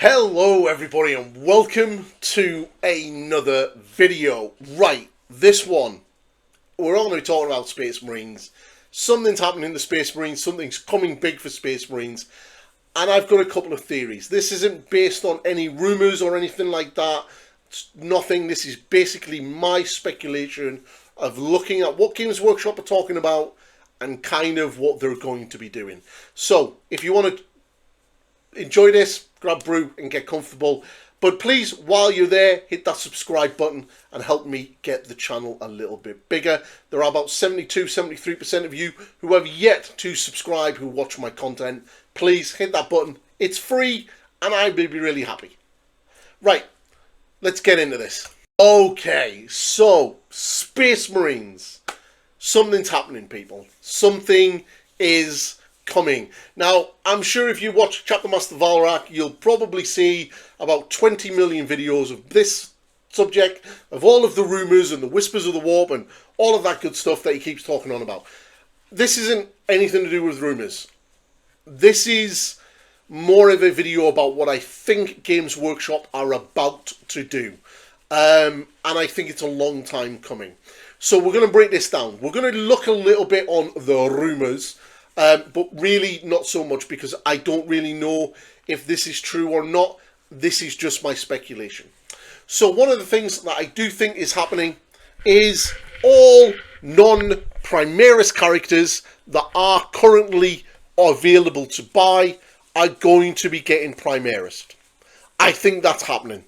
Hello everybody and welcome to another video. Right, this one, we're all going to be talking about Space Marines. Something's happening in the Space Marines, something's coming big for Space Marines, and I've got a couple of theories. This isn't based on any rumours or anything like that. It's nothing. This is basically my speculation of looking at what Games Workshop are talking about and kind of what they're going to be doing. So, if you want to enjoy this, grab brew and get comfortable, but please, while you're there, hit that subscribe button and help me get the channel a little bit bigger. There are about 72-73% of you who have yet to subscribe, who watch my content. Please hit that button. It's free and I will be really happy. Right, let's get into this. Okay, so Space Marines. Something's happening, people. Something is coming. Now, I'm sure if you watch Chapter Master Valrak, you'll probably see about 20 million videos of this subject, of all of the rumours and the whispers of the warp and all of that good stuff that he keeps talking on about. This isn't anything to do with rumours. This is more of a video about what I think Games Workshop are about to do. And I think it's a long time coming. So we're going to break this down. We're going to look a little bit on the rumours, but really not so much because I don't really know if this is true or not. This is just my speculation. So one of the things that I do think is happening is all non-Primaris characters that are currently available to buy are going to be getting Primaris. I think that's happening.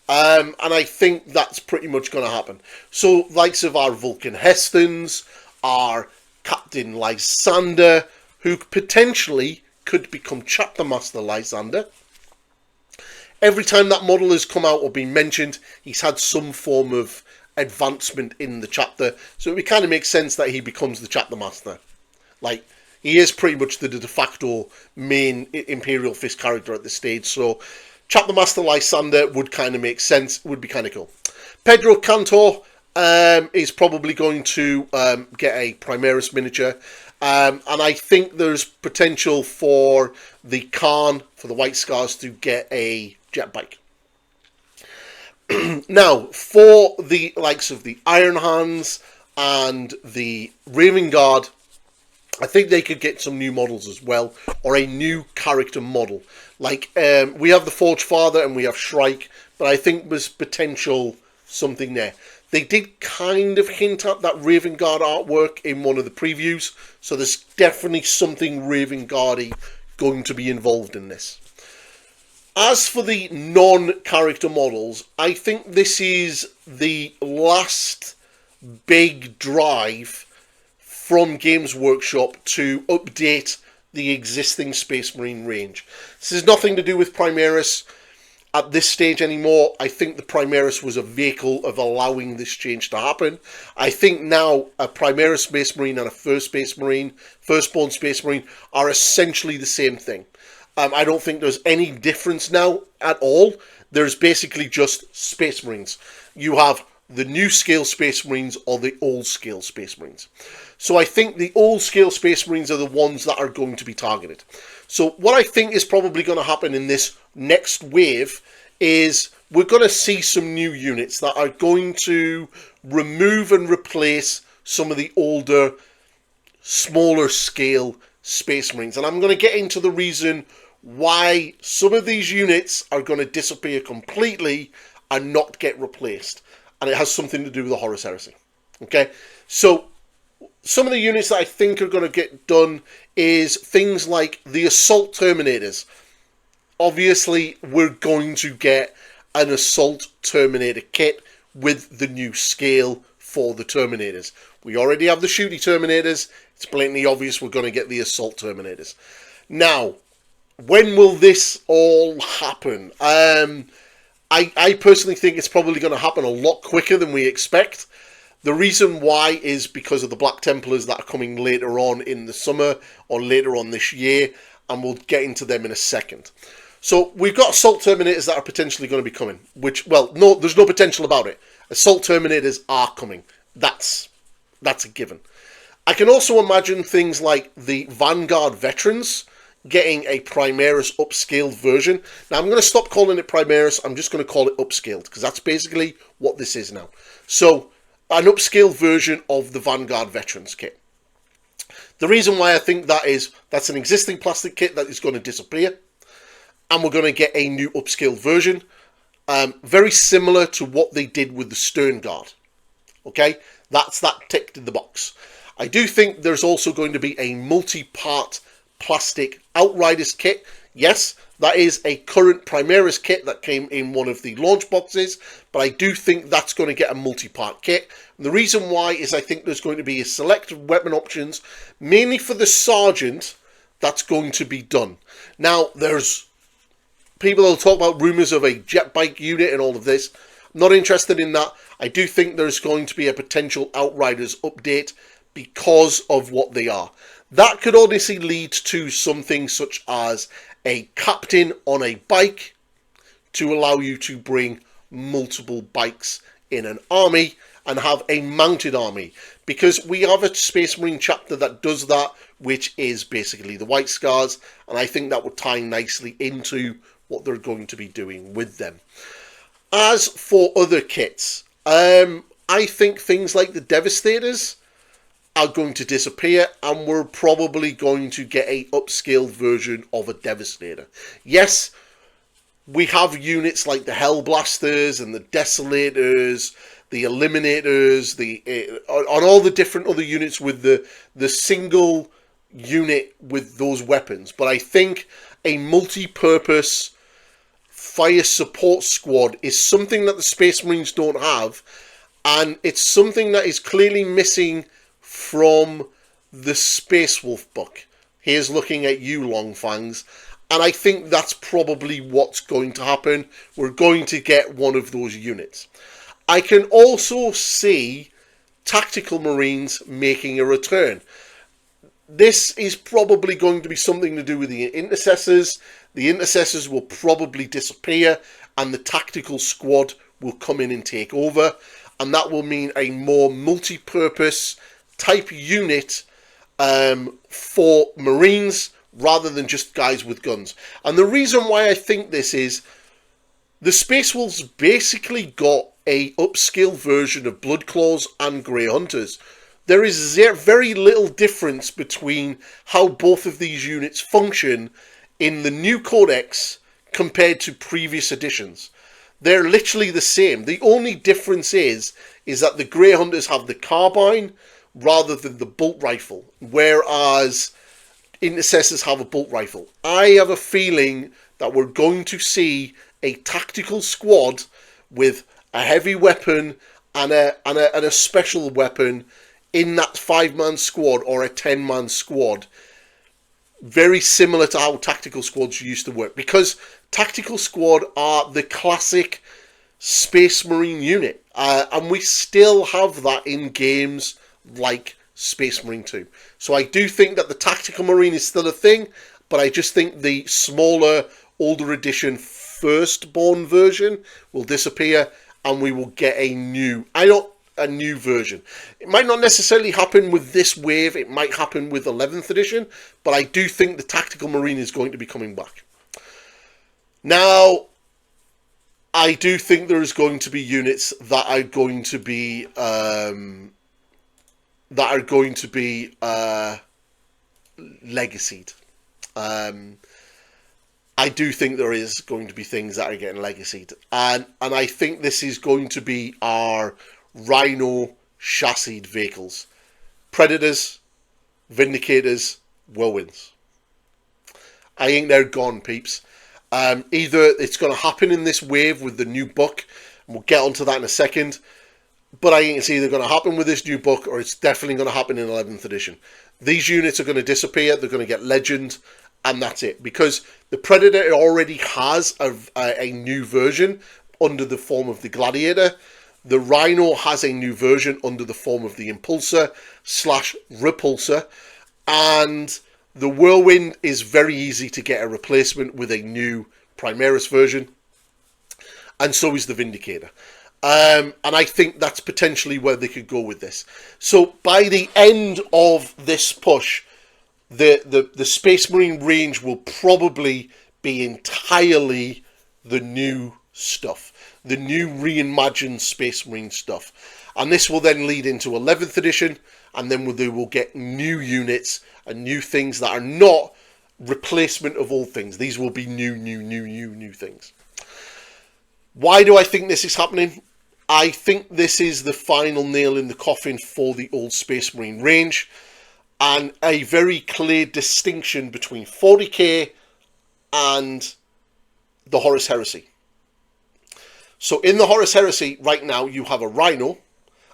And I think that's pretty much going to happen. So likes of our Vulcan Hestons, our Captain Lysander, who potentially could become Chapter Master Lysander. Every time that model has come out or been mentioned, he's had some form of advancement in the chapter. So it kind of makes sense that he becomes the Chapter Master. Like, he is pretty much the de facto main Imperial Fist character at this stage. So Chapter Master Lysander would kind of make sense, would be kind of cool. Pedro Cantor is probably going to get a Primaris miniature. And I think there's potential for the Khan, for the White Scars, to get a jet bike. Now, for the likes of the Iron Hands and the Raven Guard, I think they could get some new models as well, or a new character model. Like, we have the Forge Father and we have Shrike, but I think there's potential something there. They did kind of hint at that Raven Guard artwork in one of the previews, so there's definitely something Raven Guard-y going to be involved in this. As for the non-character models, I think this is the last big drive from Games Workshop to update the existing Space Marine range. This has nothing to do with Primaris at this stage anymore. I think the Primaris was a vehicle of allowing this change to happen. I think now a Primaris Space Marine and a Firstborn Space Marine are essentially the same thing. I don't think there's any difference now at all. There's basically just Space Marines. You have the new scale Space Marines or the old scale Space Marines. So I think the old scale Space Marines are the ones that are going to be targeted. So what I think is probably going to happen in this next wave is we're going to see some new units that are going to remove and replace some of the older, smaller scale Space Marines. And I'm going to get into the reason why some of these units are going to disappear completely and not get replaced. And it has something to do with the Horus Heresy. Okay, so some of the units that I think are going to get done is things like the Assault Terminators. Obviously, we're going to get an Assault Terminator kit with the new scale for the Terminators. We already have the Shooty Terminators. It's blatantly obvious we're going to get the Assault Terminators. Now, when will this all happen? I personally think it's probably going to happen a lot quicker than we expect. The reason why is because of the Black Templars that are coming later on in the summer or later on this year, and we'll get into them in a second. So we've got Assault Terminators that are potentially going to be coming, which, well, no, there's no potential about it. Assault Terminators are coming. That's a given. I can also imagine things like the Vanguard Veterans. getting a Primaris upscaled version. Now I'm going to stop calling it Primaris, I'm just going to call it upscaled, because that's basically what this is now. So, an upscaled version of the Vanguard Veterans kit. The reason why I think that is, that's an existing plastic kit that is going to disappear, and we're going to get a new upscaled version, very similar to what they did with the Stern Guard. Okay, that's that ticked in the box. I do think there's also going to be a multi-part plastic Outriders kit. Yes, that is a current Primaris kit that came in one of the launch boxes, but I do think that's going to get a multi-part kit. And the reason why is I think there's going to be a select of weapon options, mainly for the Sergeant, that's going to be done. Now, there's people will talk about rumours of a jet bike unit and all of this. I'm not interested in that. I do think there's going to be a potential Outriders update because of what they are. That could honestly lead to something such as a captain on a bike to allow you to bring multiple bikes in an army and have a mounted army. Because we have a Space Marine chapter that does that, which is basically the White Scars, and I think that would tie nicely into what they're going to be doing with them. As for other kits, I think things like the Devastators are going to disappear, and we're probably going to get a upscaled version of a Devastator. Yes, we have units like the Hellblasters and the Desolators, the Eliminators, on all the different other units with the single unit with those weapons. But I think a multi-purpose fire support squad is something that the Space Marines don't have, and it's something that is clearly missing from the Space Wolf book. Here's looking at you, Longfangs, and I think that's probably what's going to happen. We're going to get one of those units. I can also see Tactical Marines making a return. This is probably going to be something to do with the Intercessors. The Intercessors will probably disappear, and the Tactical Squad will come in and take over, and that will mean a more multi-purpose type unit for Marines rather than just guys with guns. And the reason why I think this is, the Space Wolves basically got a upscaled version of Bloodclaws and Grey Hunters. There is very little difference between how both of these units function in the new codex compared to previous editions. They're literally the same. The only difference is that the Grey Hunters have the carbine rather than the bolt rifle, whereas Intercessors have a bolt rifle. I have a feeling that we're going to see a tactical squad with a heavy weapon and a special weapon in that 5-man squad or a 10-man squad, very similar to how tactical squads used to work, because tactical squad are the classic Space Marine unit, and we still have that in games like Space Marine 2. So I do think that the Tactical Marine is still a thing, but I just think the smaller, older edition Firstborn version will disappear, and we will get a new version. It might not necessarily happen with this wave, it might happen with 11th edition, but I do think the Tactical Marine is going to be coming back. Now, I do think there's going to be units that are going to be legacied. I do think there is going to be things that are getting legacied, and I think this is going to be our Rhino chassised vehicles. Predators, Vindicators, Whirlwinds. I think they're gone, peeps. Either it's going to happen in this wave with the new book, and we'll get onto that in a second, but I think it's either going to happen with this new book or it's definitely going to happen in 11th edition. These units are going to disappear, they're going to get legend, and that's it. Because the Predator already has a new version under the form of the Gladiator. The Rhino has a new version under the form of the Impulsor/Repulsor. And the Whirlwind is very easy to get a replacement with a new Primaris version. And so is the Vindicator. And I think that's potentially where they could go with this. So by the end of this push, the Space Marine range will probably be entirely the new stuff, the new reimagined Space Marine stuff. And this will then lead into 11th edition, and then they will get new units and new things that are not replacement of old things. These will be new things. Why do I think this is happening? I think this is the final nail in the coffin for the old Space Marine range, and a very clear distinction between 40k and the Horus Heresy. So in the Horus Heresy right now you have a Rhino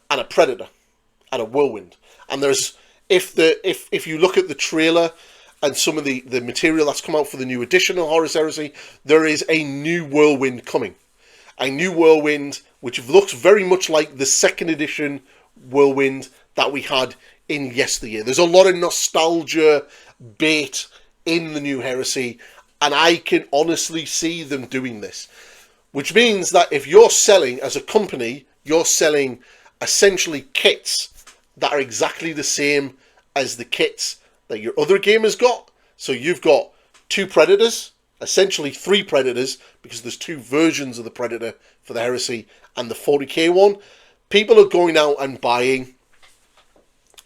and a Predator and a Whirlwind, and there's if you look at the trailer and some of the material that's come out for the new edition of Horus Heresy, there is a new Whirlwind coming. A new Whirlwind which looks very much like the second edition Whirlwind that we had in yesteryear. There's a lot of nostalgia bait in the new Heresy, and I can honestly see them doing this. Which means that if you're selling, as a company, you're selling essentially kits that are exactly the same as the kits that your other game has got. So you've got 2 Predators, essentially 3 Predators, because there's 2 versions of the Predator for the Heresy and the 40k one. People are going out and buying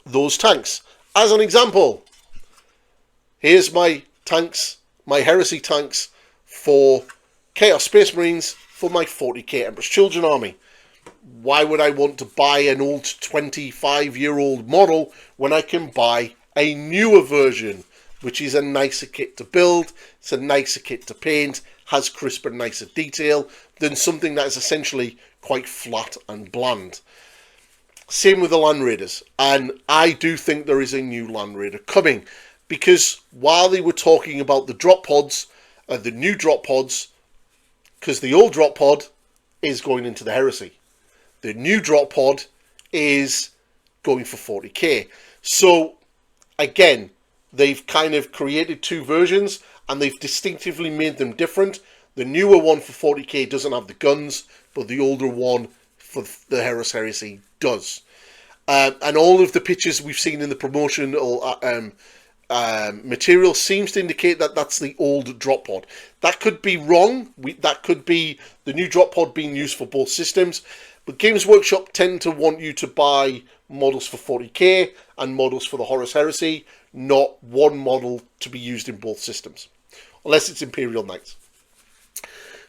those tanks. As an example, here's my tanks, my Heresy tanks for Chaos Space Marines for my 40k Emperor's Children army. Why would I want to buy an old 25-year-old model when I can buy a newer version, which is a nicer kit to build, it's a nicer kit to paint, has crisper, nicer detail than something that is essentially quite flat and bland. Same with the Land Raiders, and I do think there is a new Land Raider coming, because while they were talking about the drop pods, the new drop pods, because the old drop pod is going into the Heresy, the new drop pod is going for 40k. So again, they've kind of created 2 versions and they've distinctively made them different. The newer one for 40k doesn't have the guns, but the older one for the Horus Heresy does. And all of the pictures we've seen in the promotional material seems to indicate that that's the old drop pod. That could be wrong. That could be the new drop pod being used for both systems. But Games Workshop tend to want you to buy models for 40k and models for the Horus Heresy, not one model to be used in both systems, unless it's Imperial Knights.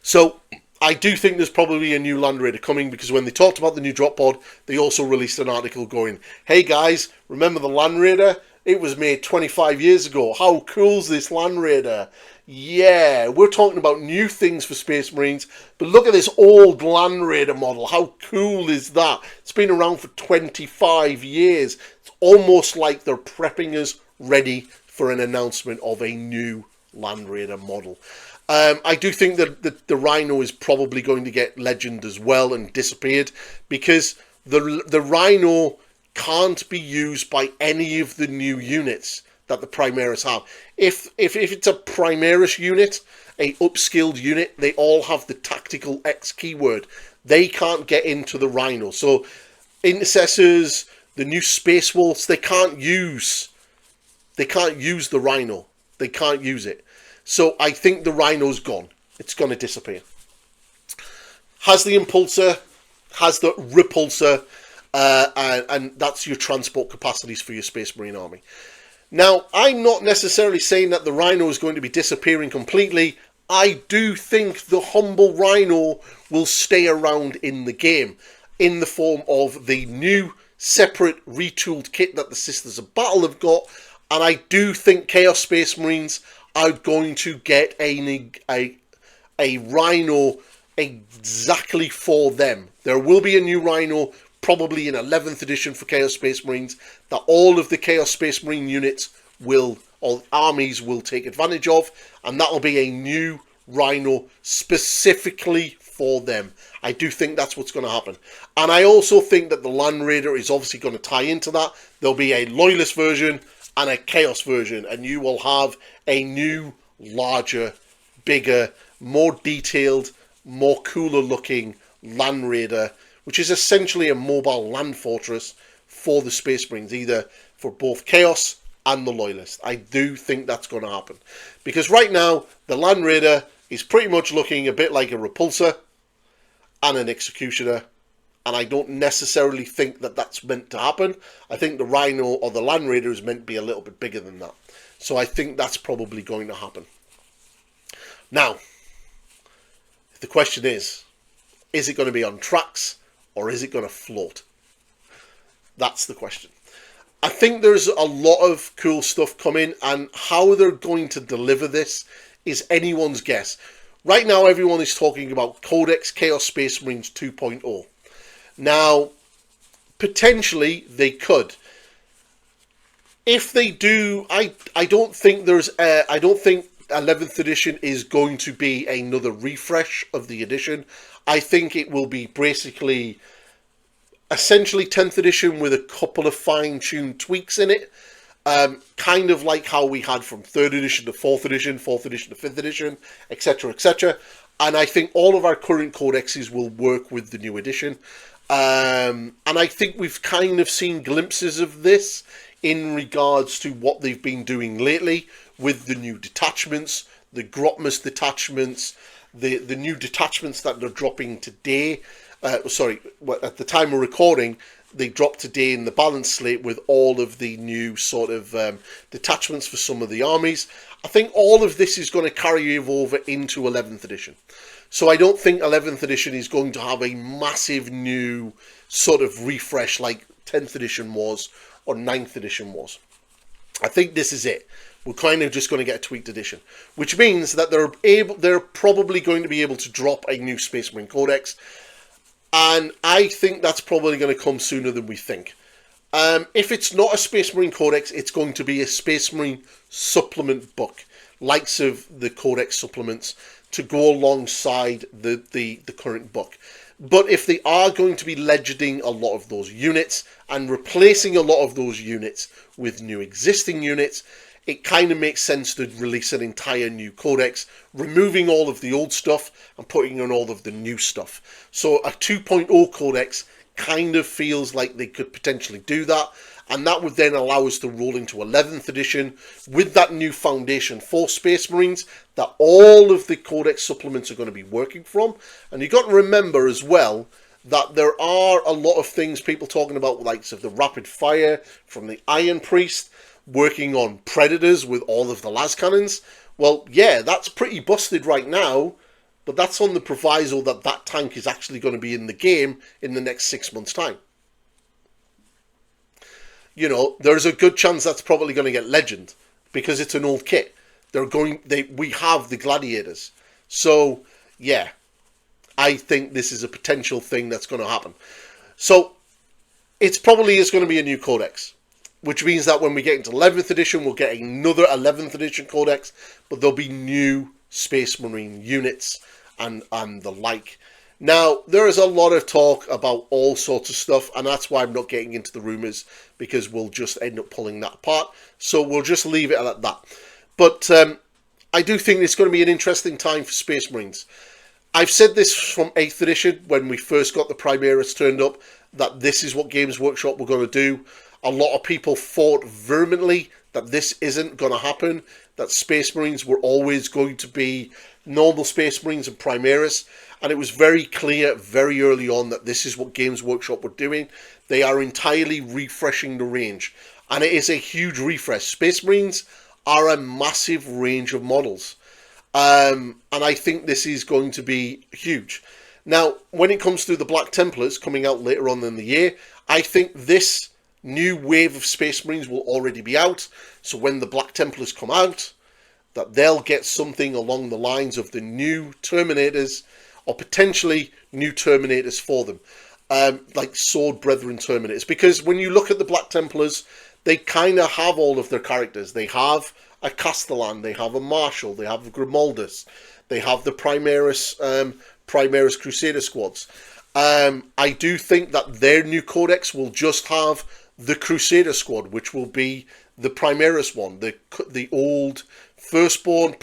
So I do think there's probably a new Land Raider coming, because when they talked about the new drop pod, they also released an article going, hey guys, remember the Land Raider? It was made 25 years ago. How cool is this Land Raider? Yeah, we're talking about new things for Space Marines, but look at this old Land Raider model. How cool is that? It's been around for 25 years. It's almost like they're prepping us ready for an announcement of a new Land Raider model. I do think that the Rhino is probably going to get legend as well and disappeared, because the Rhino can't be used by any of the new units that the Primaris have. If it's a Primaris unit, a upskilled unit, they all have the tactical X keyword. They can't get into the Rhino. So Intercessors, the new Space Wolves, they can't use the Rhino. They can't use it. So I think the Rhino's gone. It's going to disappear. Has the Impulsor, has the Repulsor, and that's your transport capacities for your Space Marine army. Now, I'm not necessarily saying that the Rhino is going to be disappearing completely. I do think the humble Rhino will stay around in the game, in the form of the new separate retooled kit that the Sisters of Battle have got, and I do think Chaos Space Marines are going to get a Rhino exactly for them. There will be a new Rhino, probably in 11th edition for Chaos Space Marines, that all of the Chaos Space Marine units will, or armies will take advantage of, and that will be a new Rhino specifically for them. I do think that's what's going to happen. And I also think that the Land Raider is obviously going to tie into that. There'll be a Loyalist version and a Chaos version, and you will have a new, larger, bigger, more detailed, more cooler looking Land Raider, which is essentially a mobile land fortress for the Space Marines, either for both Chaos and the Loyalist. I do think that's going to happen. Because right now, the Land Raider is pretty much looking a bit like a Repulsor and an Executioner. And I don't necessarily think that that's meant to happen. I think the Rhino or the Land Raider is meant to be a little bit bigger than that. So I think that's probably going to happen. Now, the question is it going to be on tracks or is it going to float? That's the question. I think there's a lot of cool stuff coming, and how they're going to deliver this is anyone's guess. Right now, everyone is talking about Codex Chaos Space Marines 2.0. Now, potentially they could. If they do, I don't think 11th edition is going to be another refresh of the edition. I think it will be basically essentially 10th edition with a couple of fine-tuned tweaks in it. Kind of like how we had from 3rd edition to 4th edition, 4th edition to 5th edition, etc., etc. And I think all of our current codexes will work with the new edition. And I think we've kind of seen glimpses of this in regards to what they've been doing lately with the new detachments, the Grotmus detachments, the new detachments that they're dropping today. At the time of recording, they dropped today in the balance slate with all of the new sort of detachments for some of the armies. I think all of this is going to carry over into 11th edition. So I don't think 11th edition is going to have a massive new sort of refresh like 10th edition was or 9th edition was. I think this is it. We're kind of just going to get a tweaked edition, which means that they're probably going to be able to drop a new Space Marine Codex. And I think that's probably going to come sooner than we think. If it's not a Space Marine Codex, it's going to be a Space Marine supplement book, likes of the Codex supplements, to go alongside the current book. But if they are going to be legending a lot of those units and replacing a lot of those units with new existing units, it kind of makes sense to release an entire new codex, removing all of the old stuff and putting in all of the new stuff. So a 2.0 codex kind of feels like they could potentially do that, and that would then allow us to roll into 11th edition with that new foundation for Space Marines that all of the codex supplements are going to be working from. And you've got to remember as well that there are a lot of things people talking about, like the rapid fire from the Iron Priest, working on Predators with all of the las cannons. Well, yeah, that's pretty busted right now, but that's on the proviso that that tank is actually going to be in the game in the next 6 months' time. You know, there's a good chance that's probably going to get legend because it's an old kit. We have the Gladiators. So, yeah, I think this is a potential thing that's going to happen. So, it probably is going to be a new codex, which means that when we get into 11th edition, we'll get another 11th edition codex, but there'll be new Space Marine units and the like. Now, there is a lot of talk about all sorts of stuff, and that's why I'm not getting into the rumours, because we'll just end up pulling that apart. So we'll just leave it at that. But I do think it's going to be an interesting time for Space Marines. I've said this from 8th edition, when we first got the Primaris turned up, that this is what Games Workshop were going to do. A lot of people fought vehemently that this isn't going to happen, that Space Marines were always going to be normal Space Marines and Primaris, and it was very clear very early on that this is what Games Workshop were doing. They are entirely refreshing the range, and it is a huge refresh. Space Marines are a massive range of models, and I think this is going to be huge. Now, when it comes to the Black Templars coming out later on in the year, I think this new wave of Space Marines will already be out. So when the Black Templars come out, that they'll get something along the lines of the new Terminators, or potentially new Terminators for them, like Sword Brethren Terminators. Because when you look at the Black Templars, they kind of have all of their characters. They have a Castellan, they have a Marshal, they have a Grimaldus, they have the Primaris Crusader squads. I do think that their new codex will just have the Crusader squad, which will be the Primaris one. The old Firstborn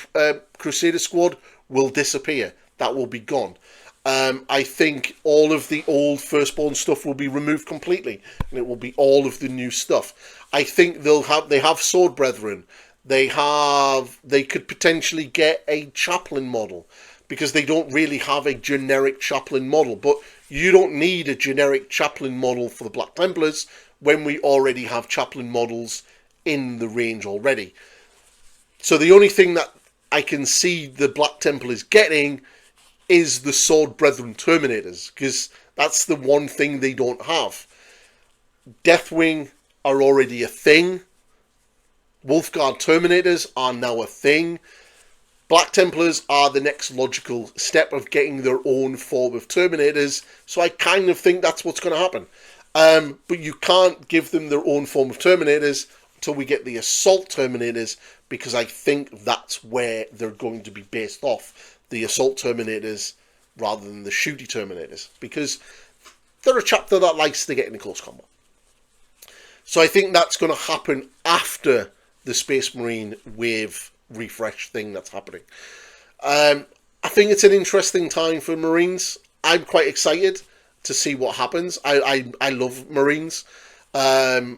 Crusader squad will disappear. That will be gone. I think all of the old Firstborn stuff will be removed completely, and it will be all of the new stuff. I think they have sword brethren. They could potentially get a chaplain model, because they don't really have a generic chaplain model. But you don't need a generic chaplain model for the Black Templars when we already have chaplain models in the range already. So the only thing that I can see the Black Templars getting is the Sword Brethren Terminators, because that's the one thing they don't have. Deathwing are already a thing. Wolfguard Terminators are now a thing. Black Templars are the next logical step of getting their own form of Terminators, so I kind of think that's what's going to happen. But you can't give them their own form of Terminators until we get the Assault Terminators, because I think that's where they're going to be based off, the Assault Terminators rather than the Shooty Terminators, because they're a chapter that likes to get into close combat. So I think that's going to happen after the Space Marine wave refresh thing that's happening. I think it's an interesting time for Marines. I'm quite excited to see what happens. I love Marines. At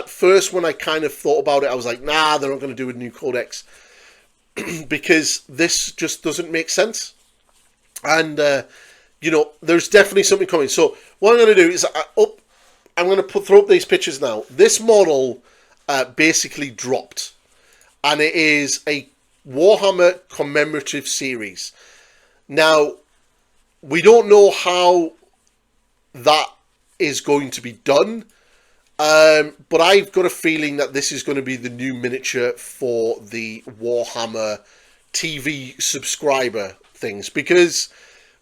first, when I kind of thought about it, I was like, nah, they're not going to do a new codex because this just doesn't make sense. And, you know, there's definitely something coming. So what I'm going to do is I'm going to throw up these pictures now. This model basically dropped, and it is a Warhammer Commemorative series. Now, we don't know how that is going to be done, but I've got a feeling that this is going to be the new miniature for the Warhammer TV subscriber things, because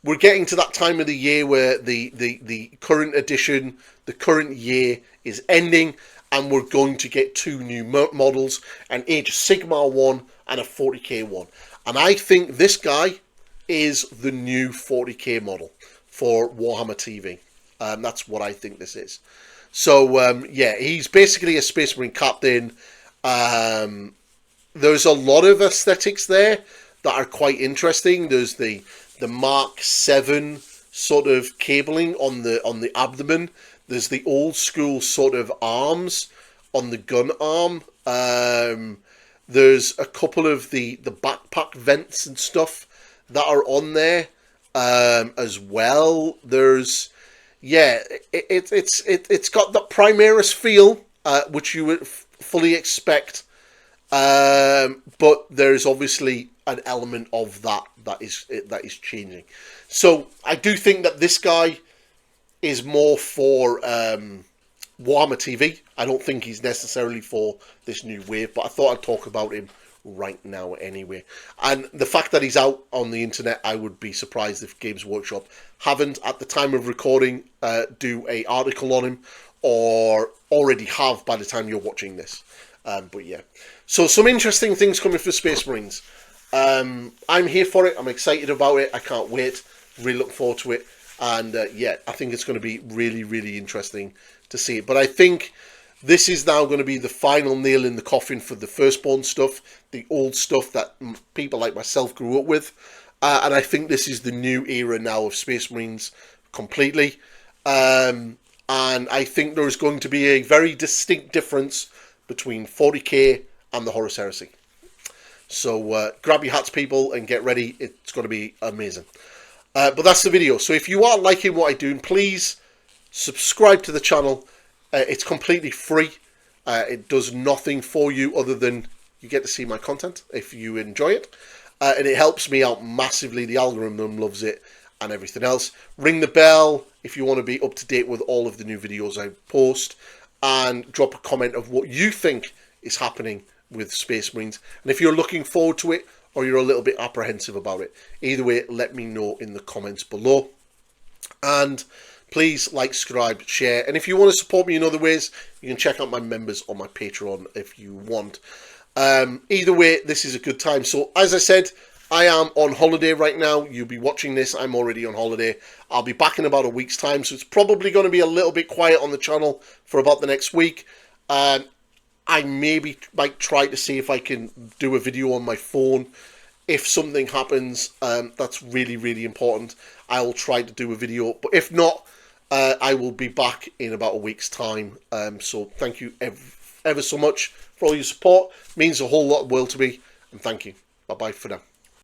we're getting to that time of the year where the current edition, the current year is ending, and we're going to get two new models, an Age of Sigmar one and a 40k one. And I think this guy is the new 40k model for Warhammer TV. That's what I think this is. So, yeah, he's basically a Space Marine captain. There's a lot of aesthetics there that are quite interesting. There's the Mark 7 sort of cabling on the abdomen. There's the old school sort of arms on the gun arm. There's a couple of the backpack vents and stuff that are on there as well. There's, yeah, it's got that Primaris feel, which you would fully expect, but there's obviously an element of that is changing. So I do think that this guy is more for Warhammer TV. I don't think he's necessarily for this new wave, but I thought I'd talk about him right now anyway. And the fact that he's out on the internet, I would be surprised if Games Workshop haven't, at the time of recording, do an article on him, or already have by the time you're watching this. But yeah, so some interesting things coming for Space Marines. I'm here for it. I'm excited about it. I can't wait. Really looking forward to it. And yeah, I think it's going to be really, really interesting to see it. But I think this is now going to be the final nail in the coffin for the Firstborn stuff, the old stuff that people like myself grew up with. And I think this is the new era now of Space Marines completely. And I think there's going to be a very distinct difference between 40k and the Horus Heresy. So grab your hats, people, and get ready. It's going to be amazing. But that's the video. So if you are liking what I do, please subscribe to the channel. It's completely free. It does nothing for you other than you get to see my content if you enjoy it. And it helps me out massively. The algorithm loves it and everything else. Ring the bell if you want to be up to date with all of the new videos I post. And drop a comment of what you think is happening with Space Marines. And if you're looking forward to it, or you're a little bit apprehensive about it, either way, let me know in the comments below. And please like, subscribe, share. And if you want to support me in other ways, you can check out my members on my Patreon if you want. Either way, this is a good time. So as I said, I am on holiday right now. You'll be watching this. I'm already on holiday. I'll be back in about a week's time. So it's probably going to be a little bit quiet on the channel for about the next week. I might try to see if I can do a video on my phone. If something happens, that's really, really important, I will try to do a video. But if not, I will be back in about a week's time. So thank you ever so much for all your support. It means a whole lot of world to me. And thank you. Bye-bye for now.